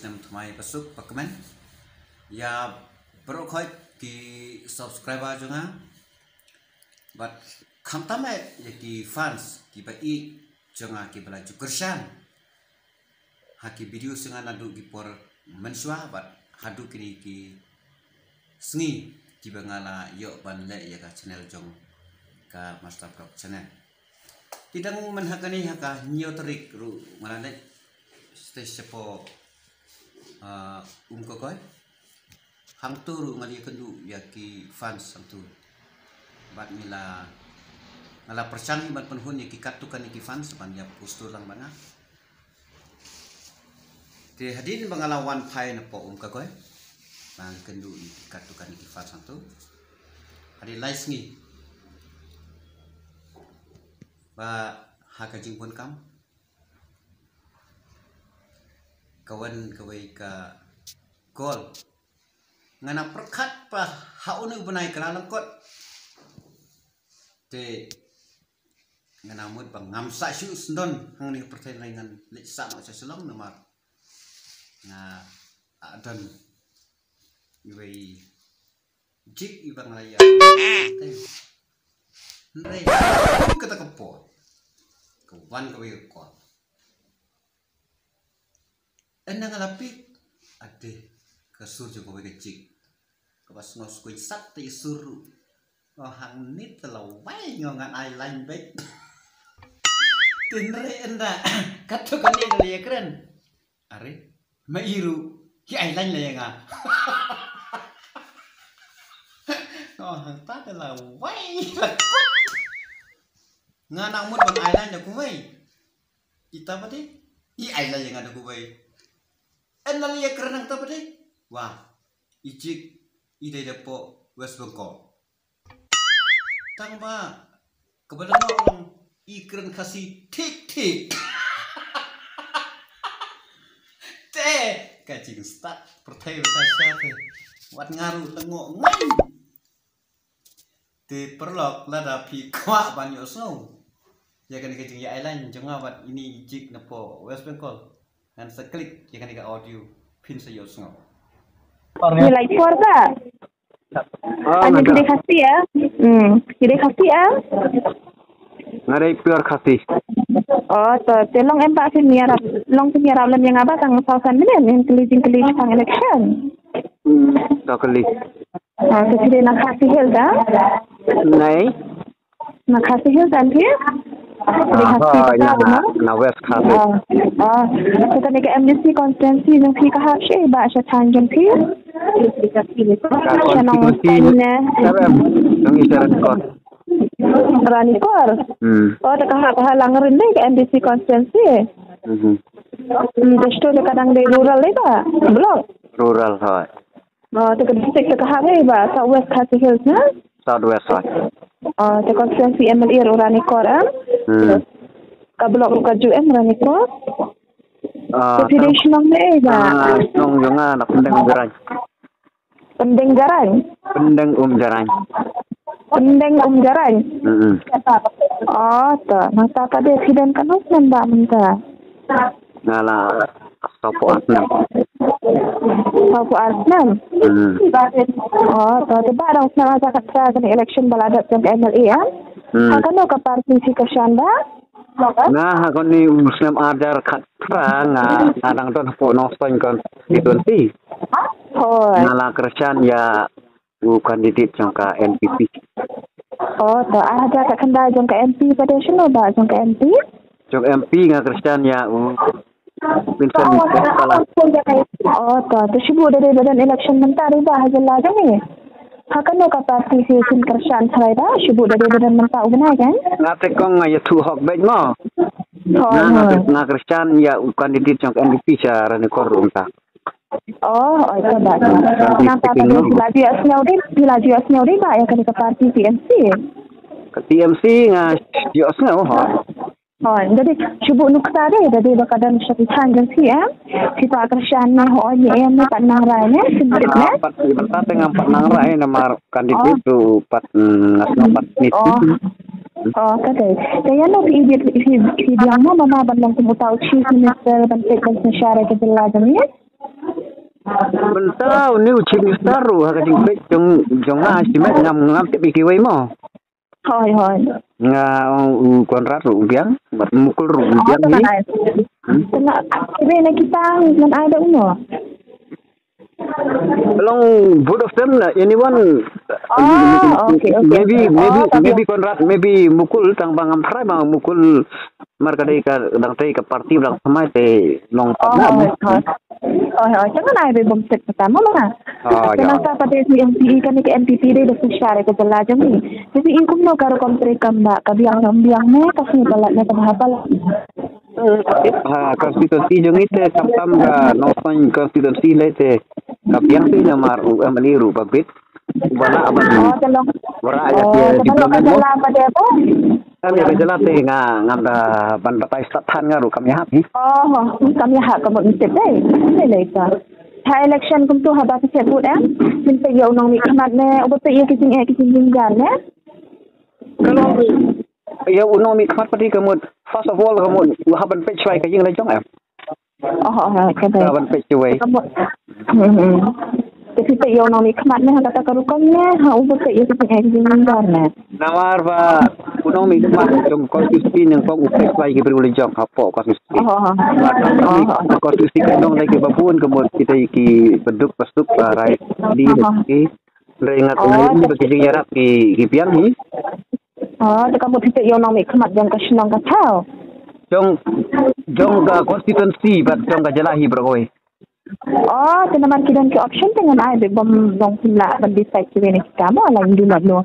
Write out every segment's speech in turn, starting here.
nam thmai pasuk pakmen ya berokhoy ki subscriber jonga but khamtame ya ki fans ki ba I jonga ki bala jukurshan haki video singa nadu ki por menswa but hadu kini ki sngi ki bangala yo ban le ya ka channel jong ka master vlog channel tidang menhakani haka nyoterik ru malane stage po kokoy hang turu ngali kendu yaki fans santu bat mila ngala percang bat penhun yaki katukan yaki fans ban ya postur lang bana te hadin bangala one pai na po kokoy bang kendu yaki katukan yaki fans santu hadi live ngi ba haka jingpon kam kawan kawai ka gol ngana perkat pa haunu benai kala lengkot te ngana mud bang ngamsa syu sendon hang ni pertai laingan leksa no seselong nomor na adan iwei jik ibang laya ndai kata kepo kawan kawai gol enang alapi ade kesur juga kecik kepas ngos kuy sat ti suru hang nit telawai ngongan eyeliner baik tinre enda katu kali kali ya keren are mairu ki eyeliner ya nga hang ta telawai ngana mut bang eyeliner kuwai kita pati I eyeliner yang ada kuwai enal ya kerenang ta pade wah ijik ide depo West Bengkok tangba kepada orang ikren kasih tik te kacing start pertai tasya te wat ngaru tengok ngai te perlok lada pi kwa banyo snow ya kan kacing ya island jonga wat ini ijik nepo West Bengkok dan seklik ya kan iga audio pin sayo snow nilai keluarga hanya gede kasih ya gede kasih ya ngarai pure kasih oh to long empat senior long senior alam yang apa tang sausan menen yang kelihing tang election tak kali jadi nak kasih helda naik nak kasih helda dia na west kasih kita ni ke MDC konstitusi yang kita harus bahas tanggung jawab konstitusi yang isyarat kor Rani Kor oh dekat halangan ni ke MDC konstitusi Desto kadang di rural ni ba belum rural hai oh dekat distrik dekat hari ba South West Khasi Hills na south west hai dekat konstitusi MLE Rani Kor kablok ka JUM Rani Kor Federation ng ba nong yung anak pendeng garang Garang oh to masa pada presiden kan nanda menta ngala sopo asnam oh to tiba dong sana sa election baladat ng MLA ya akan ka parti ka Shanda nah kon ni muslim adar khat prang adang ton po no spon kon ditunti ngala kerjaan ya kandidat jangka NPP oh to ada ka kanda jangka MP pada sino ba jangka MP jangka MP nga kerjaan ya Vincent oh to sibu dari badan election mentari ba hasil lagi ni hakan ka parti sin kerjaan sarai da sibu dari badan mentau benar kan ngate kong ya tu hok baik mo na kerjaan ya kandidat jangka NPP cara ni korunta oh itu baca kenapa bila jiasnya udah ba yang ke parti TMC ke TMC nga jiasnya jadi cuba nukta deh jadi bakal syari tanggung ya kita kerjaan ho yang ni pat nang rai ne sebenarnya pat tengah pat nang rai nama kandidat tu pat ngasno pat ni oh kata saya nak yang mama bandang temu tahu chief minister dan secretary syara ke belajar ni Bentau ni ucap ni staru hak jing pek jong na simet ngam tepi kiwai mo. Hoi. Nga konrat ru biang mat mukul ru biang ni. Tengah aktive na kita ngan ada uno. Belum both of them lah. Anyone? Okay. Maybe konrat, maybe mukul tang bangam try bang mukul marga dai ka dang try ka party bang samai te long pam. Jangan ada bom set pertama mana. Kenapa pada MPI kan ke MPP dia dah share ke jelas jam ni. Jadi ingkum no karo kontrak kamba kabiang ne kasih balatnya tahapal. Konstitusi jeng itu tam ga nopan konstitusi lete kapiang ti namar amaliru babit bala aban wara aja dia diplomat mo kami berjalan te ngam da ban batai statan ngaru kami hapi kami hak kamu mesti deh election kum tu haba se sebut min pe yo nong mi khamat ne obo pe ye kising jinggan ne kalau ya uno mi khamat pati kamut first of all kamut haban pe chwai ka jing la jong kata haban pe chwai tapi pe yo nong mi khamat ne kata karukom ne obo pe ye kising jinggan ne nawar ba uno mi khamat jong konstitusi nang pong upek chwai ki beruli jong hapo konstitusi konstitusi kanong lagi babun kamut kita ki beduk pastuk rai di reingat ini bagi jarak ki piang ni kamu tidak yang nama kemat yang kesenang kacau. Jong ka konstitusi bat jong ka jalahi berkoi. Tenaman kita ke option dengan ada bom dong pula berdisai kiri ni kita mau lagi dulu lo.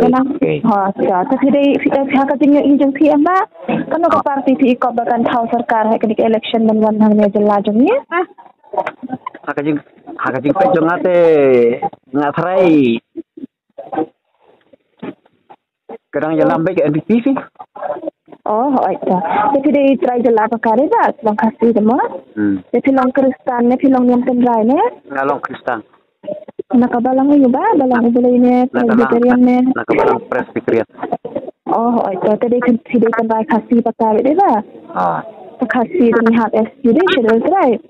Kenang? Tapi dari pihak katanya injeng PM ba, kan ke parti ti ikut bahkan tahu sarkar ke election dan wan hang ni jelas jengnya. Hakajing pejong ate ngatrai. Kadang jalan baik ke NPP sih. Itu. Jadi dia try jelas perkara dah. Long kasih semua. Jadi long Kristen ni, long yang tendrai ni. Ngalong Kristen. Nak balang ni ba, balang boleh ni, Presbyterian ni. Nak balang Presbyterian. Itu. Jadi dia tendrai kasih perkara dia ba. Kasih dengan hak SU dia schedule try.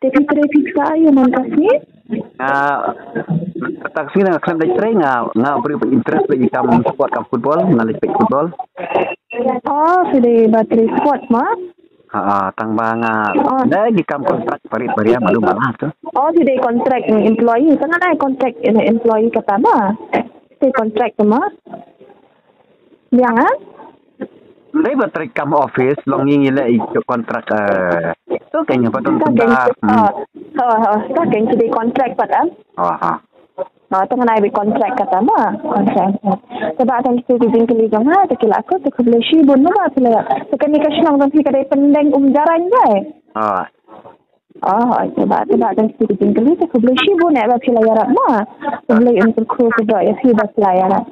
Tapi traffic saya man kasih. Taksi na klaim dai try nga beri interest lagi kam sport kam football ngalih football. Sudah bateri sport mah. Tang banga. Lagi kam kontrak parit baria malu malah tu. Sudah kontrak employee, tengah naik kontrak employee kata mah. Stay kontrak tu mah. Jangan. Dai bateri kam office long ngile ikut kontrak tu kayaknya patun tendar. Tak kayaknya sudah kontrak pada. Tengah naik kontrak kata mah. Kontrak. Sebab ada kita jingkeli jangan tekil aku tu boleh sibun mah pula. Sekarang ni kasih nang si kadai pendeng jaran je. Sebab ada kita jingkeli tu boleh sibun nak pula yarat mah. Boleh untuk kru kedai ya si bas layaran.